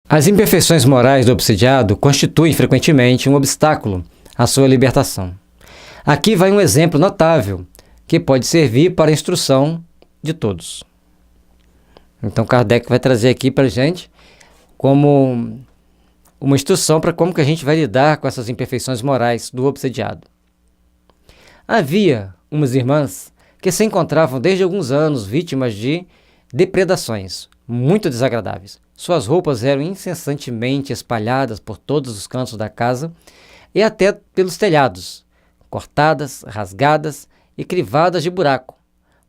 As imperfeições morais do obsidiado constituem frequentemente um obstáculo à sua libertação. Aqui vai um exemplo notável que pode servir para a instrução de todos. Então Kardec vai trazer aqui para a gente como uma instrução para como que a gente vai lidar com essas imperfeições morais do obsidiado. Havia umas irmãs que se encontravam desde alguns anos vítimas de depredações muito desagradáveis. Suas roupas eram incessantemente espalhadas por todos os cantos da casa e até pelos telhados, cortadas, rasgadas e crivadas de buraco,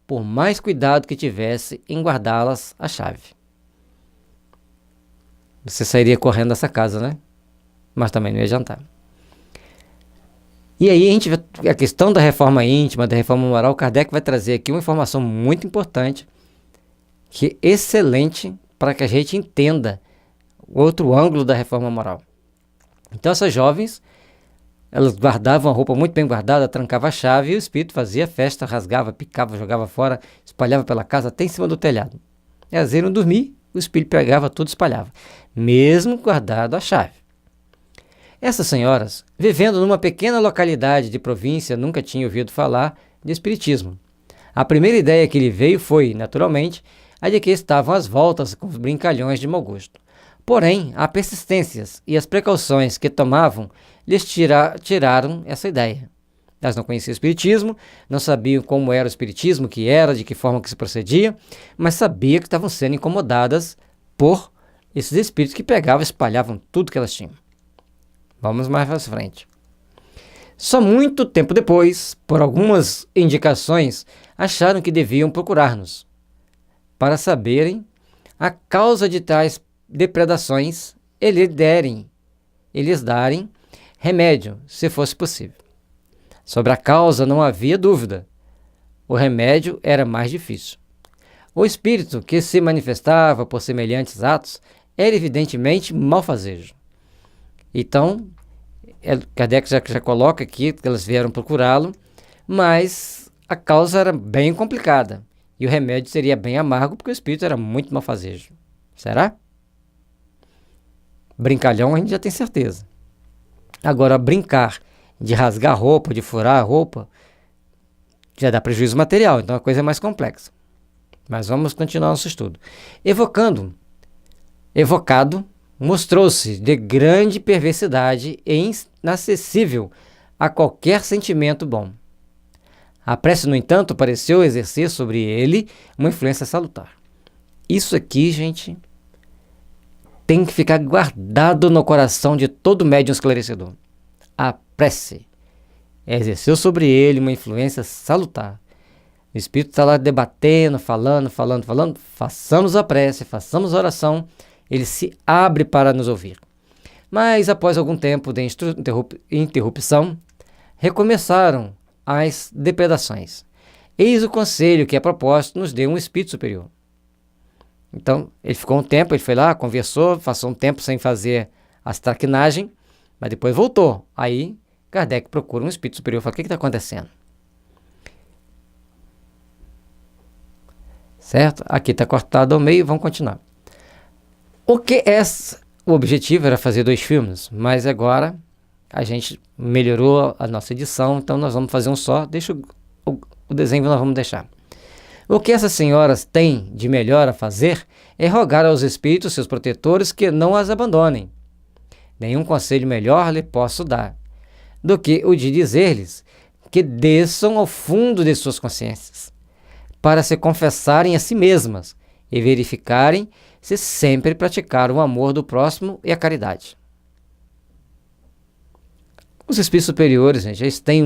por mais cuidado que tivesse em guardá-las à chave. Você sairia correndo dessa casa, né? Mas também não ia jantar. E aí a questão da reforma íntima, da reforma moral, Kardec vai trazer aqui uma informação muito importante, que é excelente para que a gente entenda outro ângulo da reforma moral. Então essas jovens, elas guardavam a roupa muito bem guardada, trancava a chave e o espírito fazia festa, rasgava, picava, jogava fora, espalhava pela casa até em cima do telhado. E elas iam dormir, o espírito pegava tudo e espalhava, mesmo guardado a chave. Essas senhoras, vivendo numa pequena localidade de província, nunca tinham ouvido falar de espiritismo. A primeira ideia que lhe veio foi, naturalmente, a de que estavam às voltas com os brincalhões de mau gosto. Porém, as persistências e as precauções que tomavam lhes tiraram essa ideia. Elas não conheciam o espiritismo, não sabiam como era o espiritismo, o que era, de que forma que se procedia, mas sabiam que estavam sendo incomodadas por esses espíritos que pegavam e espalhavam tudo que elas tinham. Vamos mais à frente. Só muito tempo depois, por algumas indicações, acharam que deviam procurar-nos, para saberem a causa de tais depredações e lhes darem remédio, se fosse possível. Sobre a causa não havia dúvida. O remédio era mais difícil. O espírito que se manifestava por semelhantes atos era evidentemente malfazejo. Então, Kardec já coloca aqui que elas vieram procurá-lo, mas a causa era bem complicada e o remédio seria bem amargo porque o espírito era muito malfazejo. Será? Brincalhão a gente já tem certeza. Agora, brincar de rasgar a roupa, de furar a roupa, já dá prejuízo material, então a coisa é mais complexa. Mas vamos continuar nosso estudo. Evocado, mostrou-se de grande perversidade e inacessível a qualquer sentimento bom. A prece, no entanto, pareceu exercer sobre ele uma influência salutar. Isso aqui, gente, tem que ficar guardado no coração de todo médium esclarecedor. A prece exerceu sobre ele uma influência salutar. O Espírito está lá debatendo, falando, façamos a prece, façamos a oração, ele se abre para nos ouvir. Mas após algum tempo de interrupção, recomeçaram as depredações. Eis o conselho que a propósito nos deu um espírito superior. Então, ele ficou um tempo, ele foi lá, conversou, passou um tempo sem fazer as traquinagens, mas depois voltou. Aí, Kardec procura um espírito superior e fala, o que está acontecendo? Certo? Aqui está cortado ao meio, vamos continuar. O objetivo era fazer 2 filmes, mas agora a gente melhorou a nossa edição, então nós vamos fazer um só, deixa o desenho nós vamos deixar. O que essas senhoras têm de melhor a fazer é rogar aos espíritos, seus protetores, que não as abandonem. Nenhum conselho melhor lhe posso dar do que o de dizer-lhes que desçam ao fundo de suas consciências, para se confessarem a si mesmas e verificarem se sempre praticaram o amor do próximo e a caridade. Os espíritos superiores, gente, eles têm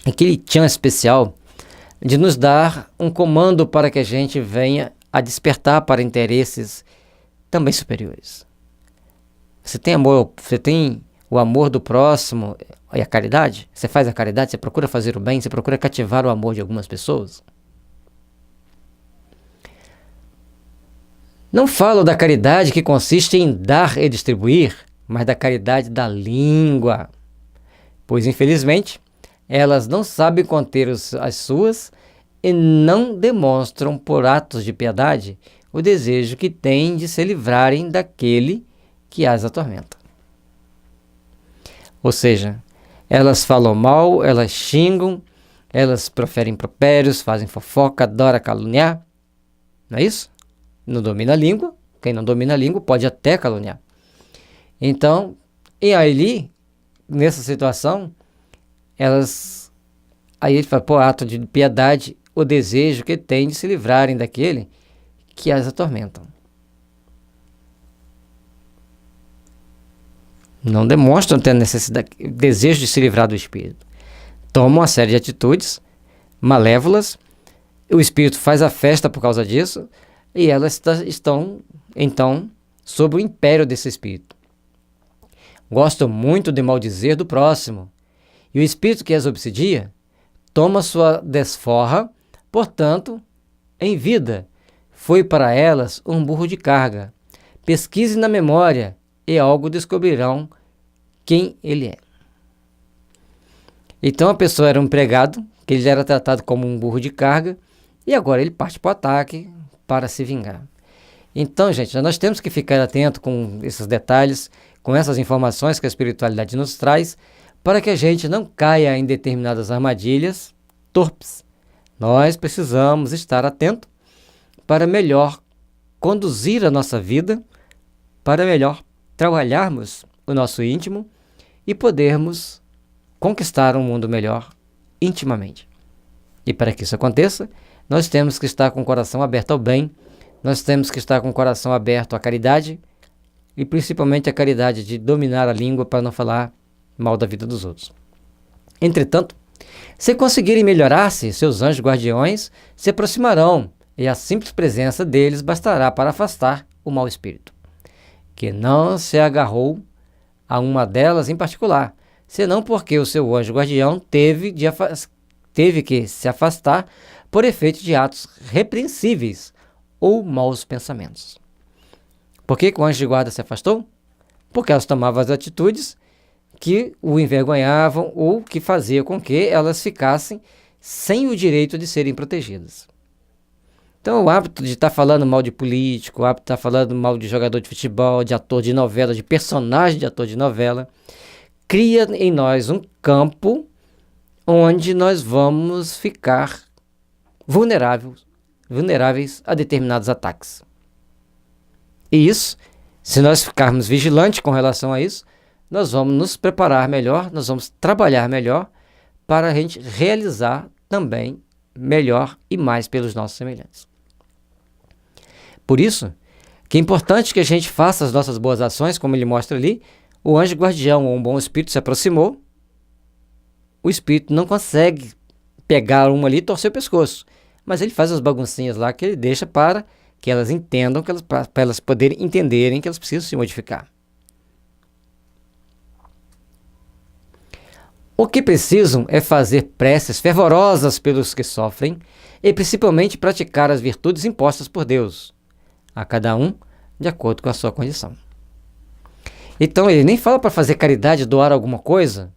aquele tchan especial de nos dar um comando para que a gente venha a despertar para interesses também superiores. Você tem o amor do próximo e a caridade? Você faz a caridade, você procura fazer o bem, você procura cativar o amor de algumas pessoas? Não falo da caridade que consiste em dar e distribuir, mas da caridade da língua. Pois, infelizmente, elas não sabem conter as suas e não demonstram por atos de piedade o desejo que têm de se livrarem daquele que as atormenta. Ou seja, elas falam mal, elas xingam, elas proferem impropérios, fazem fofoca, adoram caluniar. Não é isso? Não domina a língua. Quem não domina a língua pode até caluniar. Então, e ali, nessa situação, aí ele fala, ato de piedade, o desejo que tem de se livrarem daquele que as atormentam. Não demonstram ter necessidade, desejo de se livrar do espírito. Tomam uma série de atitudes malévolas, o espírito faz a festa por causa disso, e elas estão, então, sob o império desse espírito. Gostam muito de maldizer do próximo, e o espírito que as obsidia toma sua desforra, portanto, em vida, foi para elas um burro de carga. Pesquise na memória e algo descobrirão quem ele é. Então a pessoa era um empregado, que ele era tratado como um burro de carga, e agora ele parte para o ataque para se vingar. Então, gente, nós temos que ficar atento com esses detalhes, com essas informações que a espiritualidade nos traz, para que a gente não caia em determinadas armadilhas torpes. Nós precisamos estar atento para melhor conduzir a nossa vida, para melhor trabalharmos o nosso íntimo e podermos conquistar um mundo melhor intimamente. E para que isso aconteça, nós temos que estar com o coração aberto ao bem, nós temos que estar com o coração aberto à caridade, e principalmente a caridade de dominar a língua para não falar mal da vida dos outros. Entretanto, se conseguirem melhorar-se, seus anjos guardiões se aproximarão, e a simples presença deles bastará para afastar o mau espírito, que não se agarrou a uma delas em particular, senão porque o seu anjo guardião teve que se afastar por efeito de atos repreensíveis ou maus pensamentos. Por que o anjo de guarda se afastou? Porque elas tomavam as atitudes que o envergonhavam ou que fazia com que elas ficassem sem o direito de serem protegidas. Então o hábito de estar falando mal de político, o hábito de estar falando mal de jogador de futebol, de ator de novela, de personagem de ator de novela, cria em nós um campo onde nós vamos ficar vulneráveis a determinados ataques. E isso, se nós ficarmos vigilantes com relação a isso, nós vamos nos preparar melhor, nós vamos trabalhar melhor para a gente realizar também melhor e mais pelos nossos semelhantes. Por isso, que é importante que a gente faça as nossas boas ações, como ele mostra ali. O anjo guardião ou um bom espírito se aproximou, o espírito não consegue pegar uma ali e torcer o pescoço, mas ele faz as baguncinhas lá que ele deixa para que elas entendam, para elas poderem entenderem que elas precisam se modificar. O que precisam é fazer preces fervorosas pelos que sofrem e principalmente praticar as virtudes impostas por Deus, a cada um de acordo com a sua condição. Então ele nem fala para fazer caridade, doar alguma coisa,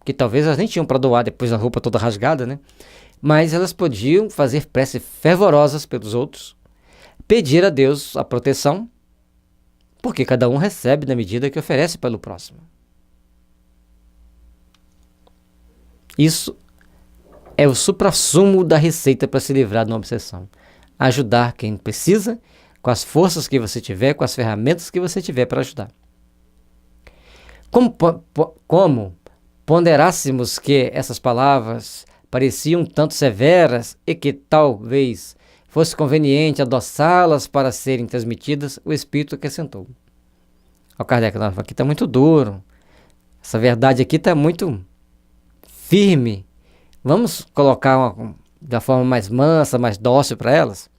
que talvez elas nem tinham para doar depois da roupa toda rasgada, né? Mas elas podiam fazer preces fervorosas pelos outros, pedir a Deus a proteção, porque cada um recebe na medida que oferece pelo próximo. Isso é o suprassumo da receita para se livrar de uma obsessão. Ajudar quem precisa, com as forças que você tiver, com as ferramentas que você tiver para ajudar. Como ponderássemos que essas palavras pareciam tanto severas e que talvez fosse conveniente adoçá-las para serem transmitidas, o Espírito acrescentou. O Kardec falou, aqui está muito duro, essa verdade aqui está muito firme, vamos colocar da forma mais mansa, mais dócil para elas?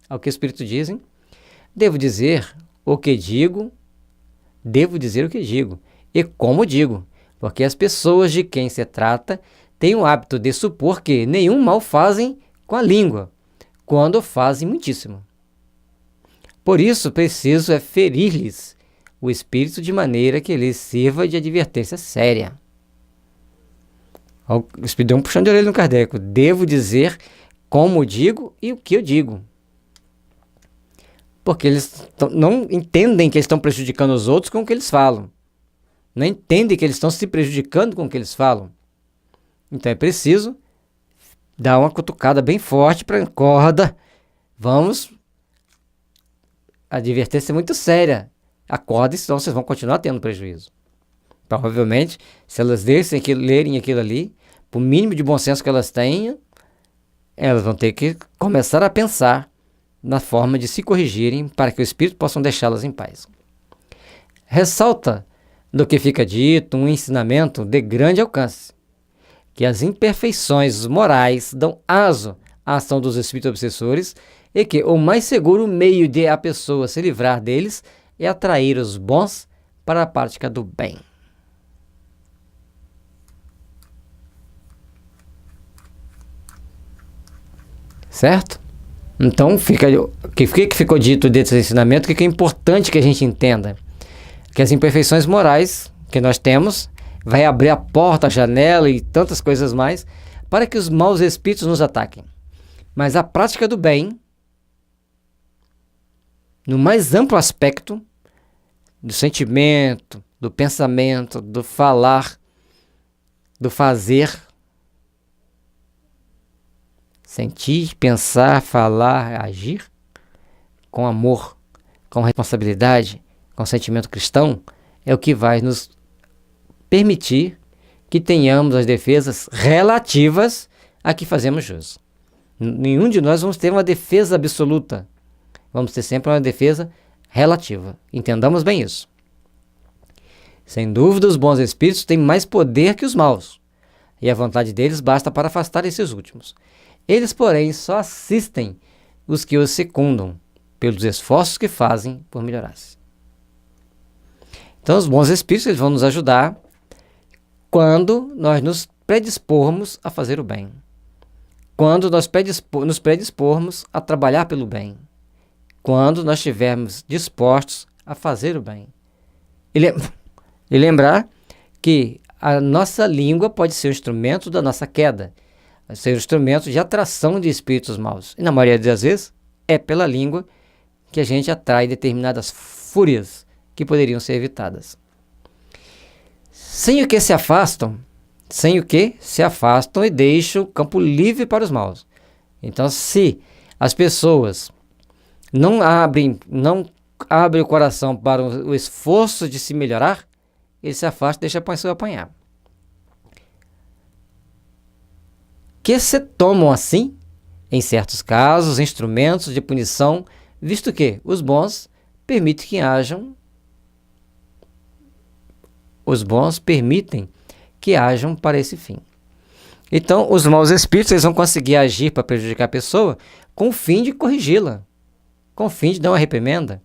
Ao que o Espírito dizem, devo dizer o que digo, e como digo, porque as pessoas de quem se trata têm o hábito de supor que nenhum mal fazem com a língua, quando fazem muitíssimo. Por isso, preciso é ferir-lhes o espírito de maneira que lhes sirva de advertência séria. O Espírito deu um puxão de orelha no Kardec. Devo dizer como digo e o que eu digo. Porque eles não entendem que eles estão prejudicando os outros com o que eles falam. Não entendem que eles estão se prejudicando com o que eles falam. Então é preciso dar uma cutucada bem forte para acorda. Vamos. A advertência é muito séria. Acorda, senão vocês vão continuar tendo prejuízo. Provavelmente, se elas lerem aquilo ali, por mínimo de bom senso que elas tenham, elas vão ter que começar a pensar na forma de se corrigirem para que o Espírito possa deixá-las em paz. Ressalta do que fica dito um ensinamento de grande alcance, que as imperfeições morais dão aso à ação dos espíritos obsessores e que o mais seguro meio de a pessoa se livrar deles é atrair os bons para a prática do bem. Certo? Então, o que ficou dito desse ensinamento? O que é importante que a gente entenda? Que as imperfeições morais que nós temos vai abrir a porta, a janela e tantas coisas mais para que os maus espíritos nos ataquem. Mas a prática do bem, no mais amplo aspecto, do sentimento, do pensamento, do falar, do fazer, sentir, pensar, falar, agir, com amor, com responsabilidade, com sentimento cristão, é o que vai nos permitir que tenhamos as defesas relativas a que fazemos jus. Nenhum de nós vamos ter uma defesa absoluta. Vamos ter sempre uma defesa relativa. Entendamos bem isso. Sem dúvida, os bons espíritos têm mais poder que os maus, e a vontade deles basta para afastar esses últimos. Eles, porém, só assistem os que os secundam, pelos esforços que fazem por melhorar-se. Então, os bons espíritos eles vão nos ajudar quando nós nos predispormos a fazer o bem. Quando nós nos predispormos a trabalhar pelo bem. Quando nós estivermos dispostos a fazer o bem. E lembrar que a nossa língua pode ser um instrumento da nossa queda, ser um instrumento de atração de espíritos maus. E na maioria das vezes, é pela língua que a gente atrai determinadas fúrias que poderiam ser evitadas. Sem o que se afastam e deixam o campo livre para os maus. Então, se as pessoas não abrem o coração para o esforço de se melhorar, eles se afastam e deixam a pessoa apanhar. Que se tomam assim, em certos casos, instrumentos de punição, visto que os bons permitem que hajam para esse fim. Então, os maus espíritos eles vão conseguir agir para prejudicar a pessoa com o fim de corrigi-la, com o fim de dar uma reprimenda.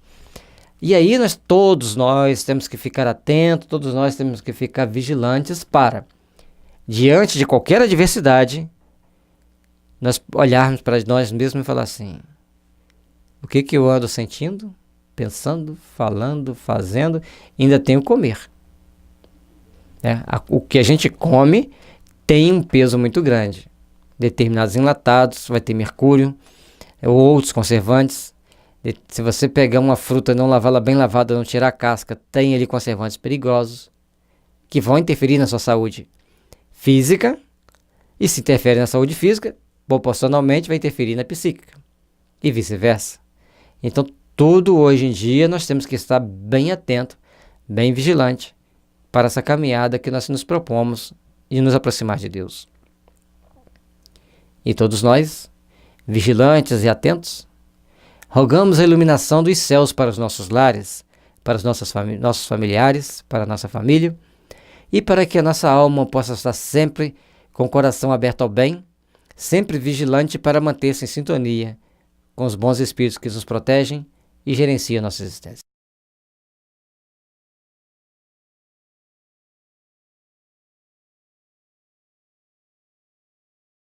E aí todos nós temos que ficar atentos, todos nós temos que ficar vigilantes para, diante de qualquer adversidade, nós olharmos para nós mesmos e falar assim: o que eu ando sentindo, pensando, falando, fazendo, ainda tenho que comer. O que a gente come tem um peso muito grande. Determinados enlatados, vai ter mercúrio, ou outros conservantes. Se você pegar uma fruta e não lavá-la bem lavada, não tirar a casca, tem ali conservantes perigosos que vão interferir na sua saúde física, e se interfere na saúde física, proporcionalmente vai interferir na psíquica, e vice-versa. Então, tudo hoje em dia nós temos que estar bem atento, bem vigilante para essa caminhada que nós nos propomos de nos aproximar de Deus. E todos nós, vigilantes e atentos, rogamos a iluminação dos céus para os nossos lares, para os nossos familiares, para a nossa família, e para que a nossa alma possa estar sempre com o coração aberto ao bem, sempre vigilante para manter-se em sintonia com os bons espíritos que nos protegem e gerenciam a nossa existência.